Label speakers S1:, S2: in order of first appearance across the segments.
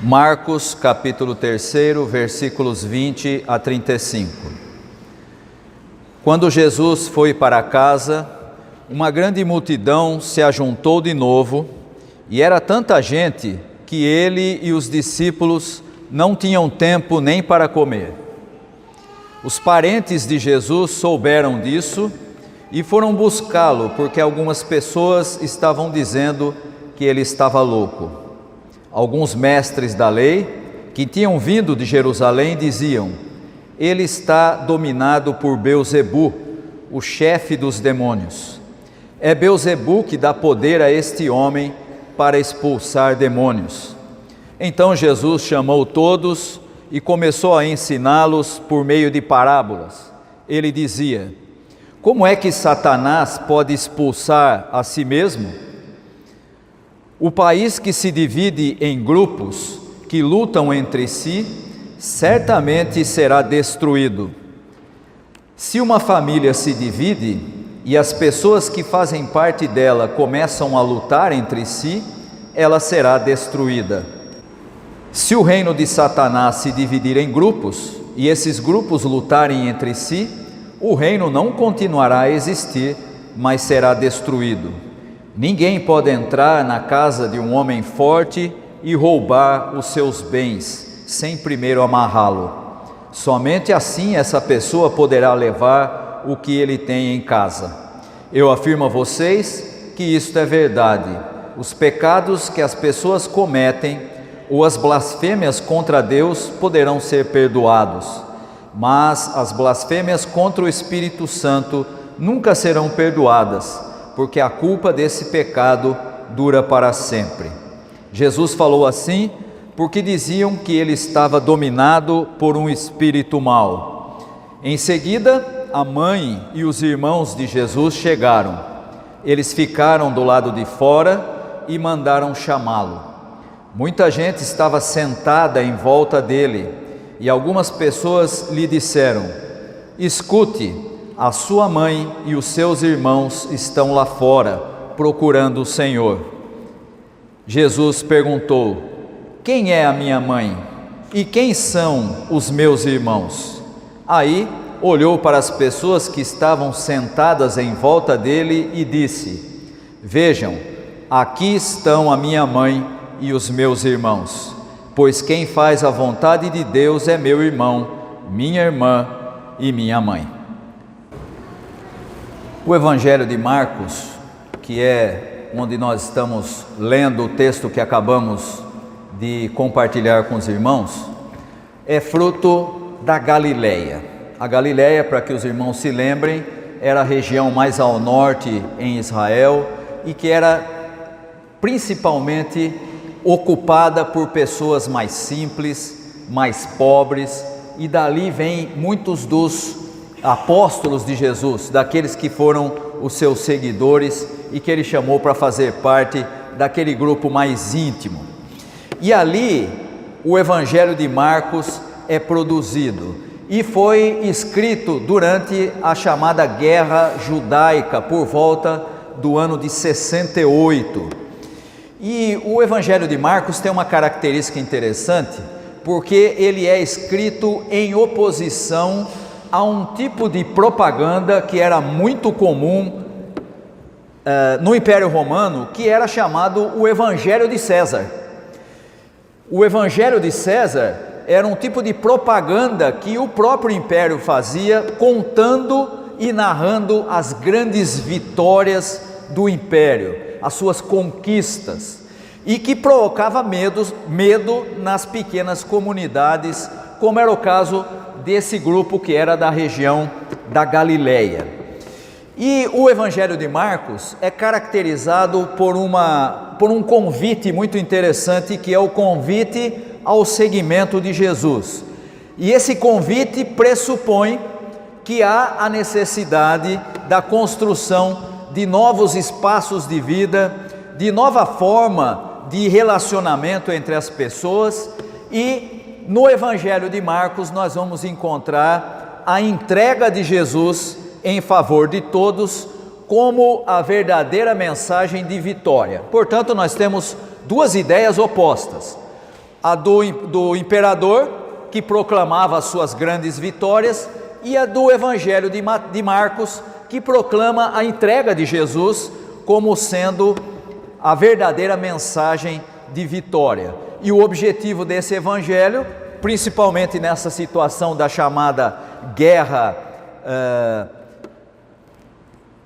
S1: Marcos capítulo 3, versículos 20 a 35. Quando Jesus foi para casa, uma grande multidão se ajuntou de novo, e era tanta gente que ele e os discípulos não tinham tempo nem para comer. Os parentes de Jesus souberam disso e foram buscá-lo, porque algumas pessoas estavam dizendo que ele estava louco. Alguns mestres da lei, que tinham vindo de Jerusalém, diziam: ele está dominado por Beelzebu, o chefe dos demônios. É Beelzebu que dá poder a este homem para expulsar demônios. Então Jesus chamou todos e começou a ensiná-los por meio de parábolas. Ele dizia: como é que Satanás pode expulsar a si mesmo? O país que se divide em grupos que lutam entre si, certamente será destruído. Se uma família se divide e as pessoas que fazem parte dela começam a lutar entre si, ela será destruída. Se o reino de Satanás se dividir em grupos e esses grupos lutarem entre si, o reino não continuará a existir, mas será destruído. Ninguém pode entrar na casa de um homem forte e roubar os seus bens, sem primeiro amarrá-lo. Somente assim essa pessoa poderá levar o que ele tem em casa. Eu afirmo a vocês que isto é verdade. Os pecados que as pessoas cometem ou as blasfêmias contra Deus poderão ser perdoados, mas as blasfêmias contra o Espírito Santo nunca serão perdoadas, porque a culpa desse pecado dura para sempre. Jesus falou assim porque diziam que ele estava dominado por um espírito mau. Em seguida, a mãe e os irmãos de Jesus chegaram. Eles ficaram do lado de fora e mandaram chamá-lo. Muita gente estava sentada em volta dele e algumas pessoas lhe disseram: escute, a sua mãe e os seus irmãos estão lá fora, procurando o Senhor. Jesus perguntou: quem é a minha mãe? E quem são os meus irmãos? Aí olhou para as pessoas que estavam sentadas em volta dele e disse: vejam, aqui estão a minha mãe e os meus irmãos, pois quem faz a vontade de Deus é meu irmão, minha irmã e minha mãe. O Evangelho de Marcos, que é onde nós estamos lendo o texto que acabamos de compartilhar com os irmãos, é fruto da Galileia. A Galileia, para que os irmãos se lembrem, era a região mais ao norte em Israel e que era principalmente ocupada por pessoas mais simples, mais pobres, e dali vêm muitos dos apóstolos de Jesus, daqueles que foram os seus seguidores e que ele chamou para fazer parte daquele grupo mais íntimo. E ali o Evangelho de Marcos é produzido e foi escrito durante a chamada Guerra Judaica, por volta do ano de 68. E o Evangelho de Marcos tem uma característica interessante, porque ele é escrito em oposição a um tipo de propaganda que era muito comum no Império Romano, que era chamado o Evangelho de César. O Evangelho de César era um tipo de propaganda que o próprio Império fazia, contando e narrando as grandes vitórias do Império, as suas conquistas, e que provocava medo nas pequenas comunidades, como era o caso desse grupo que era da região da Galileia. E o Evangelho de Marcos é caracterizado por um convite muito interessante, que é o convite ao seguimento de Jesus. E esse convite pressupõe que há a necessidade da construção de novos espaços de vida, de nova forma de relacionamento entre as pessoas, e no Evangelho de Marcos nós vamos encontrar a entrega de Jesus em favor de todos como a verdadeira mensagem de vitória. Portanto, nós temos duas ideias opostas. A do imperador, que proclamava as suas grandes vitórias, e a do Evangelho de Marcos, que proclama a entrega de Jesus como sendo a verdadeira mensagem de vitória. E o objetivo desse Evangelho, principalmente nessa situação da chamada guerra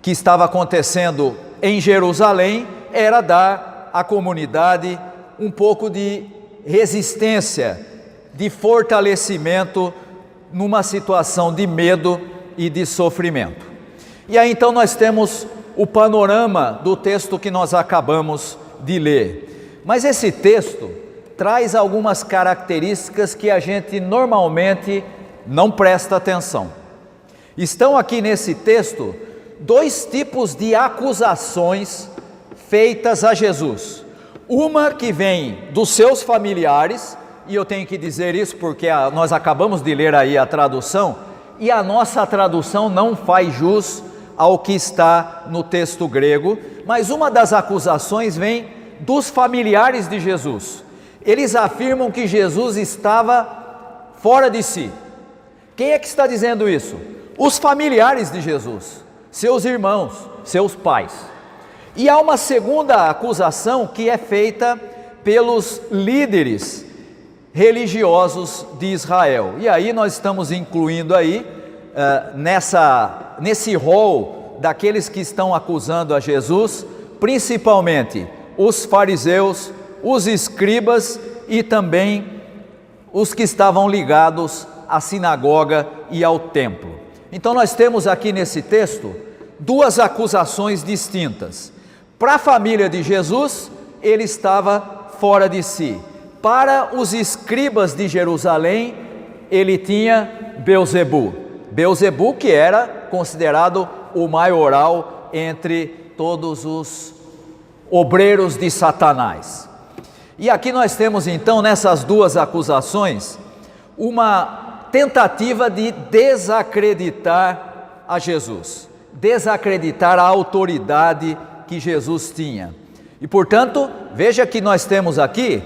S1: que estava acontecendo em Jerusalém, era dar à comunidade um pouco de resistência, de fortalecimento numa situação de medo e de sofrimento. E aí então nós temos o panorama do texto que nós acabamos de ler. Mas esse texto traz algumas características que a gente normalmente não presta atenção. Estão aqui nesse texto dois tipos de acusações feitas a Jesus. Uma que vem dos seus familiares, e eu tenho que dizer isso porque nós acabamos de ler aí a tradução, e a nossa tradução não faz jus ao que está no texto grego, mas uma das acusações vem dos familiares de Jesus. Eles afirmam que Jesus estava fora de si. Quem é que está dizendo isso? Os familiares de Jesus, seus irmãos, seus pais. E há uma segunda acusação que é feita pelos líderes religiosos de Israel. E aí nós estamos incluindo aí, nesse rol daqueles que estão acusando a Jesus, principalmente os fariseus, os escribas e também os que estavam ligados à sinagoga e ao templo. Então nós temos aqui nesse texto duas acusações distintas. Para a família de Jesus, ele estava fora de si. Para os escribas de Jerusalém, ele tinha Beelzebu. Beelzebu, que era considerado o maioral entre todos os obreiros de Satanás. E aqui nós temos então, nessas duas acusações, uma tentativa de desacreditar a Jesus, desacreditar a autoridade que Jesus tinha. E portanto, veja que nós temos aqui,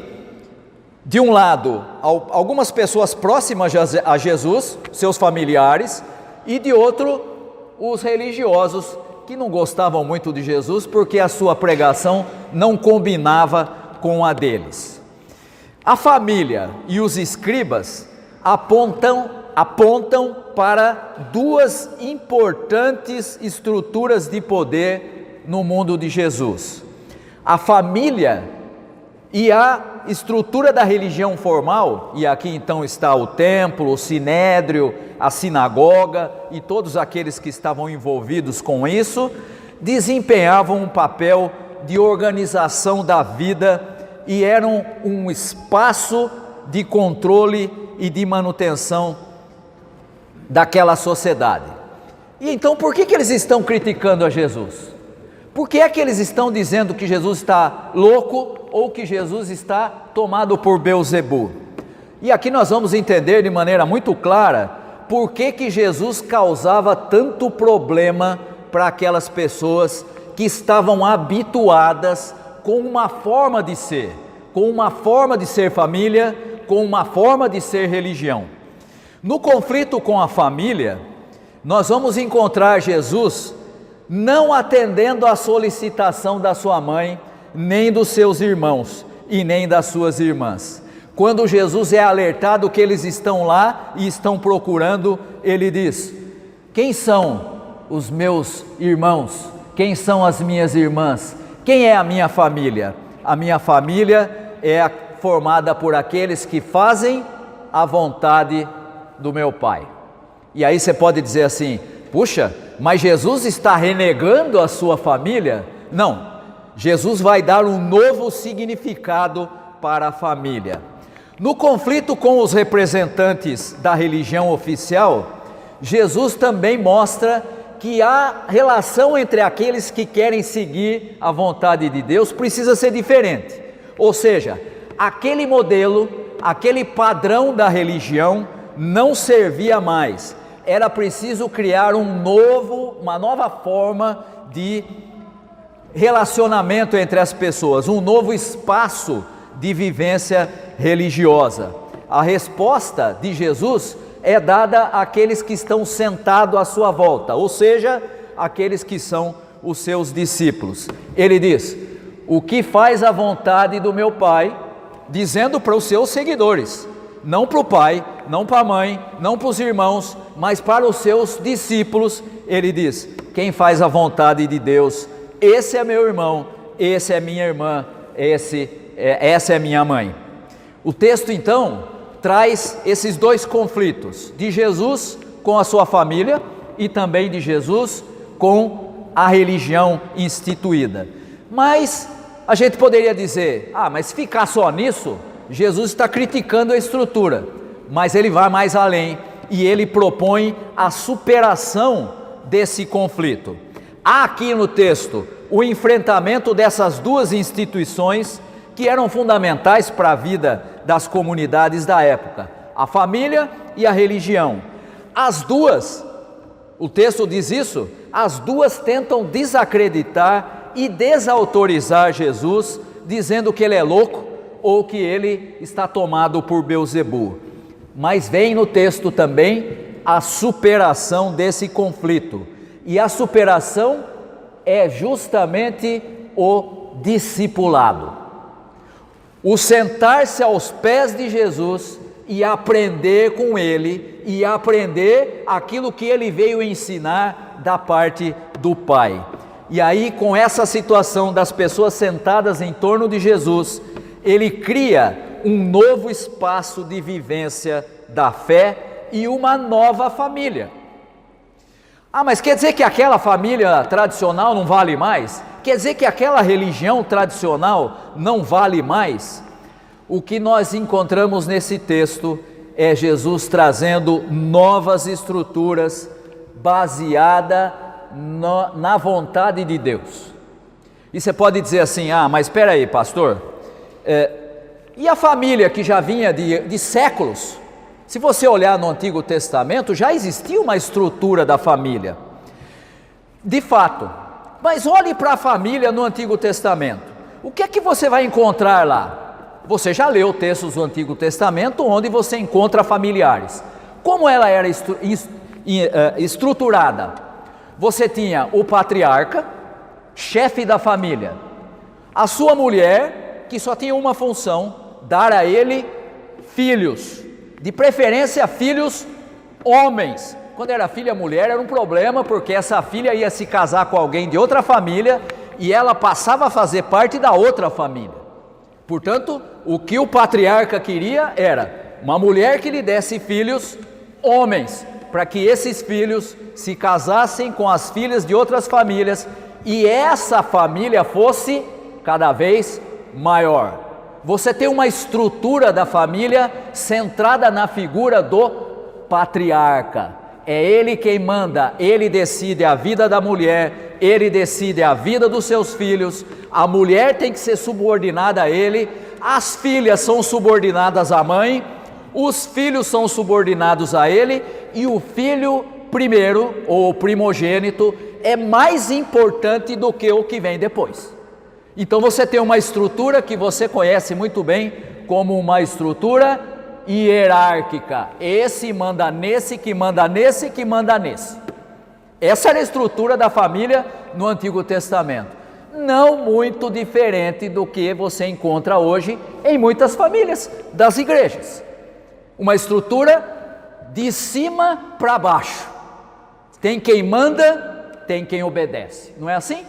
S1: de um lado, algumas pessoas próximas a Jesus, seus familiares, e de outro, os religiosos que não gostavam muito de Jesus porque a sua pregação não combinava com a deles. A família e os escribas apontam para duas importantes estruturas de poder no mundo de Jesus: a família e a estrutura da religião formal, e aqui então está o templo, o sinédrio, a sinagoga e todos aqueles que estavam envolvidos com isso, desempenhavam um papel de organização da vida e eram um espaço de controle e de manutenção daquela sociedade. E então por que eles estão criticando a Jesus? Por que é que eles estão dizendo que Jesus está louco ou que Jesus está tomado por Beelzebu? E aqui nós vamos entender de maneira muito clara por que Jesus causava tanto problema para aquelas pessoas que estavam habituadas com uma forma de ser, família, com uma forma de ser religião. No conflito com a família, nós vamos encontrar Jesus não atendendo à solicitação da sua mãe, nem dos seus irmãos e nem das suas irmãs. Quando Jesus é alertado que eles estão lá e estão procurando, ele diz: quem são os meus irmãos? Quem são as minhas irmãs? Quem é a minha família? A minha família é formada por aqueles que fazem a vontade do meu Pai. E aí você pode dizer assim: puxa, mas Jesus está renegando a sua família? Não, Jesus vai dar um novo significado para a família. No conflito com os representantes da religião oficial, Jesus também mostra que a relação entre aqueles que querem seguir a vontade de Deus precisa ser diferente. Ou seja, aquele modelo, aquele padrão da religião não servia mais. Era preciso criar uma nova forma de relacionamento entre as pessoas, um novo espaço de vivência religiosa. A resposta de Jesus é dada àqueles que estão sentados à sua volta, ou seja, aqueles que são os seus discípulos. Ele diz: o que faz a vontade do meu Pai, dizendo para os seus seguidores, não para o pai, não para a mãe, não para os irmãos, mas para os seus discípulos. Ele diz: quem faz a vontade de Deus, esse é meu irmão, esse é minha irmã, essa é minha mãe. O texto então traz esses dois conflitos, de Jesus com a sua família e também de Jesus com a religião instituída. Mas a gente poderia dizer: mas ficar só nisso, Jesus está criticando a estrutura. Mas ele vai mais além e ele propõe a superação desse conflito. Há aqui no texto o enfrentamento dessas duas instituições que eram fundamentais para a vida das comunidades da época, a família e a religião. As duas, o texto diz isso, as duas tentam desacreditar e desautorizar Jesus, dizendo que ele é louco ou que ele está tomado por Belzebu. Mas vem no texto também a superação desse conflito, e a superação é justamente o discipulado, o sentar-se aos pés de Jesus e aprender com ele, e aprender aquilo que ele veio ensinar da parte do Pai. E aí, com essa situação das pessoas sentadas em torno de Jesus, ele cria um novo espaço de vivência da fé e uma nova família. Mas quer dizer que aquela família tradicional não vale mais? Quer dizer que aquela religião tradicional não vale mais? O que nós encontramos nesse texto é Jesus trazendo novas estruturas baseadas na vontade de Deus. E você pode dizer assim: mas espera aí, pastor, e a família que já vinha de séculos? Se você olhar no Antigo Testamento, já existia uma estrutura da família, de fato. Mas olhe para a família no Antigo Testamento. O que é que você vai encontrar lá? Você já leu textos do Antigo Testamento onde você encontra familiares. Como ela era estruturada? Você tinha o patriarca, chefe da família, a sua mulher, que só tinha uma função: dar a ele filhos, de preferência filhos homens. Quando era filha mulher era um problema, porque essa filha ia se casar com alguém de outra família e ela passava a fazer parte da outra família. Portanto, o que o patriarca queria era uma mulher que lhe desse filhos homens, para que esses filhos se casassem com as filhas de outras famílias e essa família fosse cada vez maior. Você tem uma estrutura da família centrada na figura do patriarca. É ele quem manda, ele decide a vida da mulher, ele decide a vida dos seus filhos, a mulher tem que ser subordinada a ele, as filhas são subordinadas à mãe, os filhos são subordinados a ele, e o filho primeiro, ou primogênito, é mais importante do que o que vem depois. Então você tem uma estrutura que você conhece muito bem como uma estrutura hierárquica. Esse manda nesse, que manda nesse, que manda nesse. Essa era a estrutura da família no Antigo Testamento. Não muito diferente do que você encontra hoje em muitas famílias das igrejas. Uma estrutura de cima para baixo. Tem quem manda, tem quem obedece. Não é assim?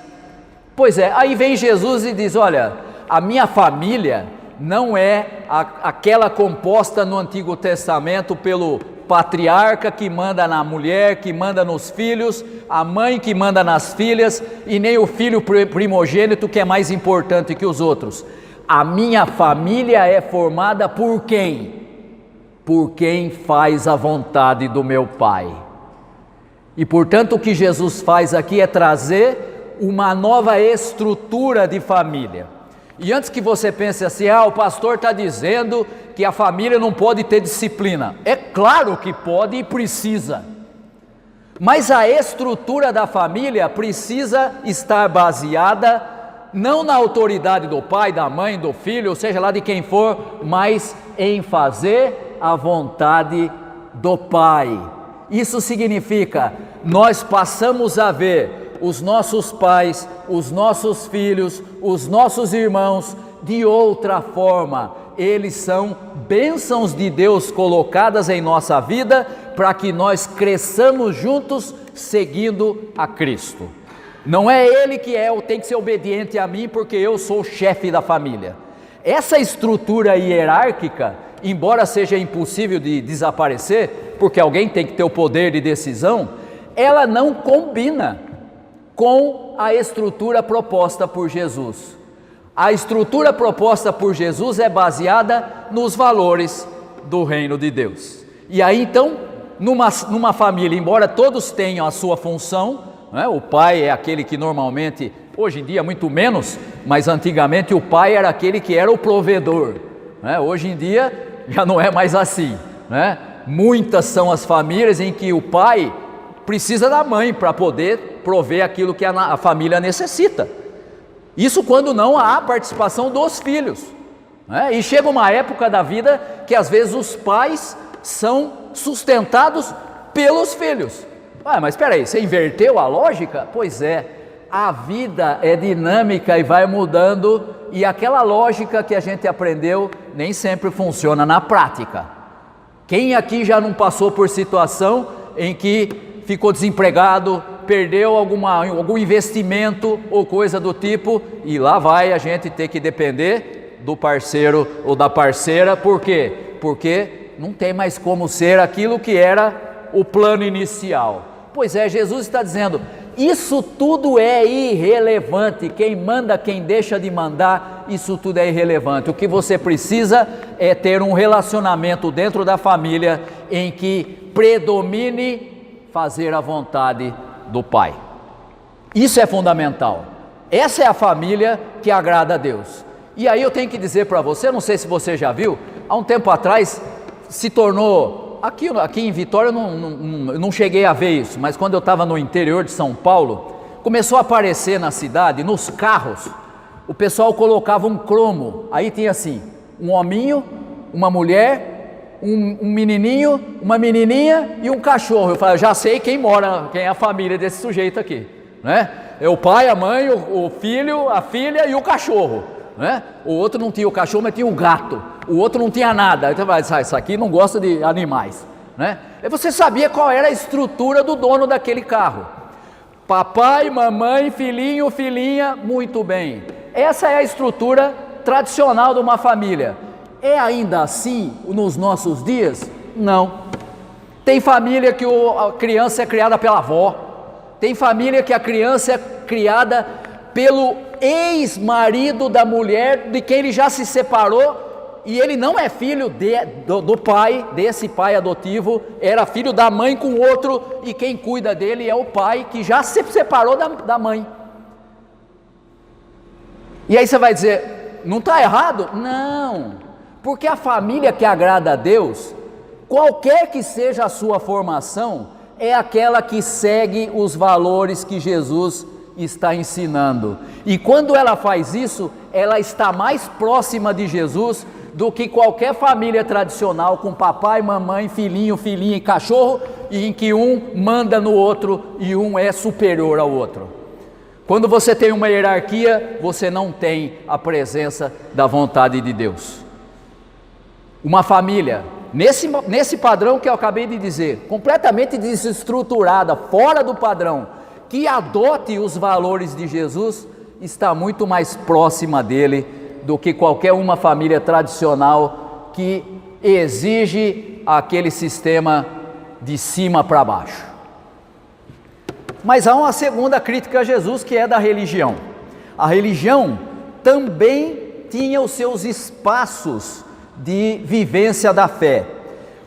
S1: Pois é, aí vem Jesus e diz: olha, a minha família não é aquela composta no Antigo Testamento pelo patriarca que manda na mulher, que manda nos filhos, a mãe que manda nas filhas, e nem o filho primogênito que é mais importante que os outros. A minha família é formada por quem? Por quem faz a vontade do meu Pai. E portanto o que Jesus faz aqui é trazer uma nova estrutura de família. E antes que você pense assim: o pastor está dizendo que a família não pode ter disciplina. É claro que pode e precisa, mas a estrutura da família precisa estar baseada não na autoridade do pai, da mãe, do filho, ou seja lá de quem for, mas em fazer a vontade do Pai. Isso significa, nós passamos a ver os nossos pais, os nossos filhos, os nossos irmãos de outra forma. Eles são bênçãos de Deus colocadas em nossa vida para que nós cresçamos juntos seguindo a Cristo. Não é ele que tem que ser obediente a mim porque eu sou o chefe da família. Essa estrutura hierárquica, embora seja impossível de desaparecer, porque alguém tem que ter o poder de decisão, ela não combina com a estrutura proposta por Jesus. A estrutura proposta por Jesus é baseada nos valores do reino de Deus. E aí então, numa família, embora todos tenham a sua função, o pai é aquele que normalmente, hoje em dia muito menos, mas antigamente o pai era aquele que era o provedor. Hoje em dia já não é mais assim. Muitas são as famílias em que o pai precisa da mãe para poder prover aquilo que a família necessita. Isso quando não há participação dos filhos. E chega uma época da vida que às vezes os pais são sustentados pelos filhos. Mas espera aí, você inverteu a lógica? Pois é, a vida é dinâmica e vai mudando, e aquela lógica que a gente aprendeu nem sempre funciona na prática. Quem aqui já não passou por situação em que ficou desempregado, perdeu algum investimento ou coisa do tipo, e lá vai a gente ter que depender do parceiro ou da parceira? Por quê? Porque não tem mais como ser aquilo que era o plano inicial. Pois é, Jesus está dizendo, isso tudo é irrelevante, quem manda, quem deixa de mandar, isso tudo é irrelevante. O que você precisa é ter um relacionamento dentro da família em que predomine fazer a vontade do Pai. Isso é fundamental. Essa é a família que agrada a Deus. E aí eu tenho que dizer para você, não sei se você já viu, há um tempo atrás se tornou... Aqui em Vitória eu não cheguei a ver isso, mas quando eu estava no interior de São Paulo, começou a aparecer na cidade, nos carros, o pessoal colocava um cromo, aí tinha assim, um hominho, uma mulher, um menininho, uma menininha e um cachorro. Eu falei, já sei quem é a família desse sujeito aqui, É o pai, a mãe, o filho, a filha e o cachorro. O outro não tinha o cachorro, mas tinha o gato. O outro não tinha nada. Então vai dizer, isso aqui não gosta de animais, E você sabia qual era a estrutura do dono daquele carro? Papai, mamãe, filhinho, filhinha, muito bem. Essa é a estrutura tradicional de uma família. É ainda assim nos nossos dias? Não. Tem família que a criança é criada pela avó. Tem família que a criança é criada pelo ex-marido da mulher de quem ele já se separou, e ele não é filho do pai, desse pai adotivo, era filho da mãe com outro, e quem cuida dele é o pai que já se separou da mãe. E aí você vai dizer, não está errado? Não, porque a família que agrada a Deus, qualquer que seja a sua formação, é aquela que segue os valores que Jesus está ensinando. E quando ela faz isso, ela está mais próxima de Jesus do que qualquer família tradicional com papai, mamãe, filhinho, filhinha e cachorro, e em que um manda no outro e um é superior ao outro. Quando você tem uma hierarquia, você não tem a presença da vontade de Deus. Uma família, nesse padrão que eu acabei de dizer, completamente desestruturada, fora do padrão, que adote os valores de Jesus, está muito mais próxima dele do que qualquer uma família tradicional que exige aquele sistema de cima para baixo. Mas há uma segunda crítica a Jesus, que é da religião. A religião também tinha os seus espaços de vivência da fé,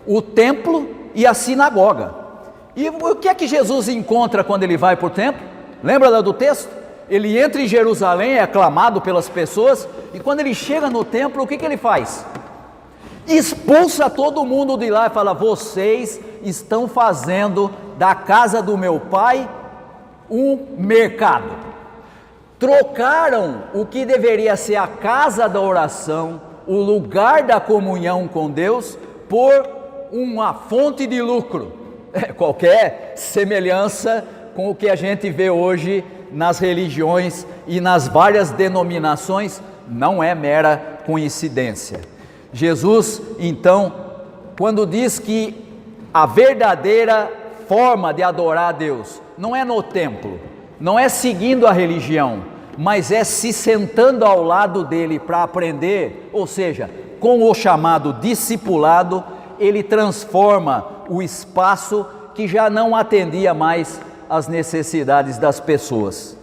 S1: o templo e a sinagoga. E o que é que Jesus encontra quando ele vai para o templo? Lembra lá do texto? Ele entra em Jerusalém, é aclamado pelas pessoas, e quando ele chega no templo, o que ele faz? Expulsa todo mundo de lá e fala, vocês estão fazendo da casa do meu pai um mercado. trocaram o que deveria ser a casa da oração, o lugar da comunhão com Deus, por uma fonte de lucro. Qualquer semelhança com o que a gente vê hoje nas religiões e nas várias denominações não é mera coincidência. Jesus, então, quando diz que a verdadeira forma de adorar a Deus não é no templo, não é seguindo a religião, mas é se sentando ao lado dele para aprender, ou seja, com o chamado discipulado, ele transforma o espaço que já não atendia mais às necessidades das pessoas.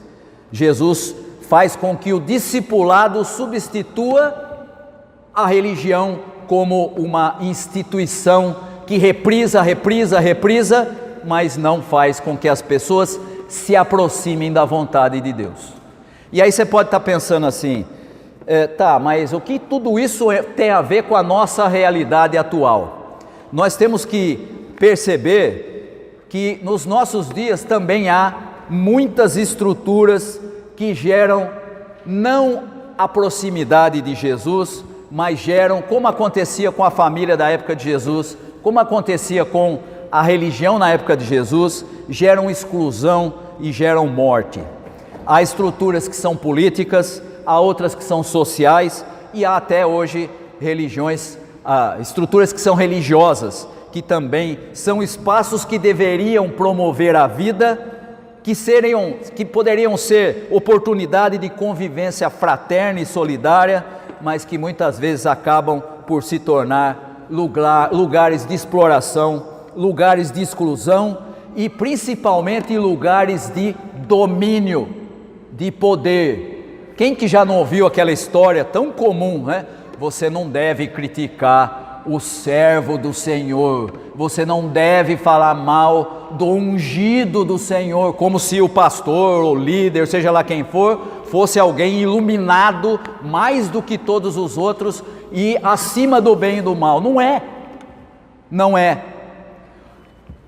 S1: Jesus faz com que o discipulado substitua a religião como uma instituição que reprisa, mas não faz com que as pessoas se aproximem da vontade de Deus. E aí você pode estar pensando assim, mas o que tudo isso tem a ver com a nossa realidade atual? Nós temos que perceber que nos nossos dias também há muitas estruturas que geram não a proximidade de Jesus, mas geram, como acontecia com a família da época de Jesus, como acontecia com a religião na época de Jesus, geram exclusão e geram morte. Há estruturas que são políticas, há outras que são sociais e há até hoje estruturas que são religiosas, que também são espaços que deveriam promover a vida, que poderiam ser oportunidade de convivência fraterna e solidária, mas que muitas vezes acabam por se tornar lugares de exploração, lugares de exclusão e principalmente lugares de domínio, de poder. Quem que já não ouviu aquela história tão comum, né? Você não deve criticar o servo do Senhor, você não deve falar mal do ungido do Senhor, como se o pastor, o líder, seja lá quem for, fosse alguém iluminado mais do que todos os outros e acima do bem e do mal. Não é, não é.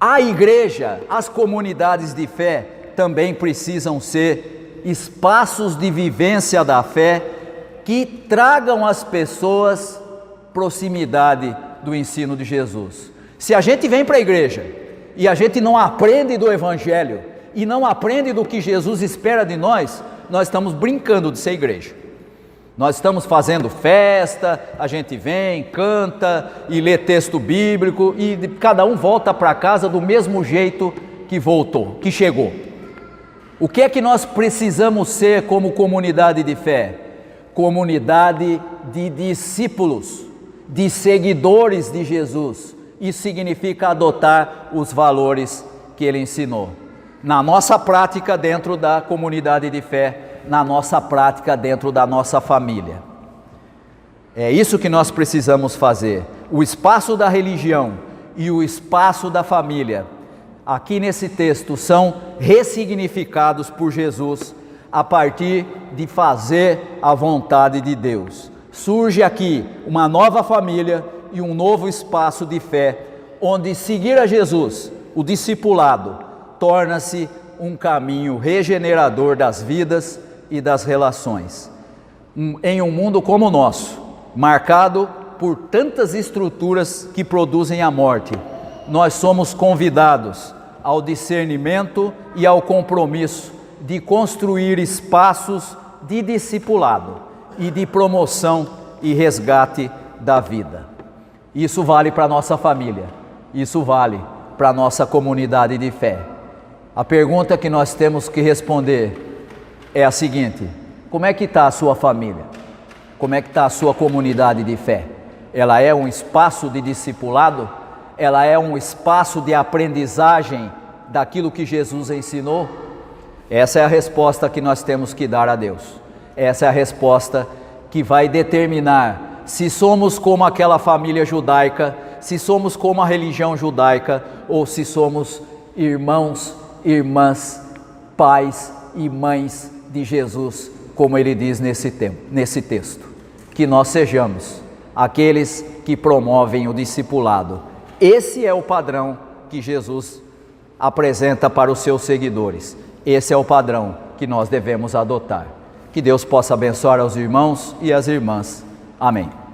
S1: A igreja, as comunidades de fé também precisam ser espaços de vivência da fé que tragam às pessoas proximidade do ensino de Jesus. Se a gente vem para a igreja e a gente não aprende do Evangelho e não aprende do que Jesus espera de nós, nós estamos brincando de ser igreja. Nós estamos fazendo festa, a gente vem, canta e lê texto bíblico e cada um volta para casa do mesmo jeito que voltou, que chegou. O que é que nós precisamos ser como comunidade de fé? Comunidade de discípulos, de seguidores de Jesus. Isso significa adotar os valores que ele ensinou. Na nossa prática dentro da comunidade de fé, na nossa prática dentro da nossa família. É isso que nós precisamos fazer. O espaço da religião e o espaço da família, aqui nesse texto, são ressignificados por Jesus a partir de fazer a vontade de Deus. Surge aqui uma nova família e um novo espaço de fé, onde seguir a Jesus, o discipulado, torna-se um caminho regenerador das vidas e das relações. Em um mundo como o nosso, marcado por tantas estruturas que produzem a morte, nós somos convidados ao discernimento e ao compromisso de construir espaços de discipulado e de promoção e resgate da vida. Isso vale para a nossa família, isso vale para a nossa comunidade de fé. A pergunta que nós temos que responder é a seguinte: como é que está a sua família? Como é que está a sua comunidade de fé? Ela é um espaço de discipulado? Ela é um espaço de aprendizagem daquilo que Jesus ensinou? Essa é a resposta que nós temos que dar a Deus. Essa é a resposta que vai determinar se somos como aquela família judaica, se somos como a religião judaica, ou se somos irmãos, irmãs, pais e mães de Jesus, como ele diz nesse texto. Que nós sejamos aqueles que promovem o discipulado. Esse é o padrão que Jesus apresenta para os seus seguidores. Esse é o padrão que nós devemos adotar. Que Deus possa abençoar aos irmãos e às irmãs. Amém.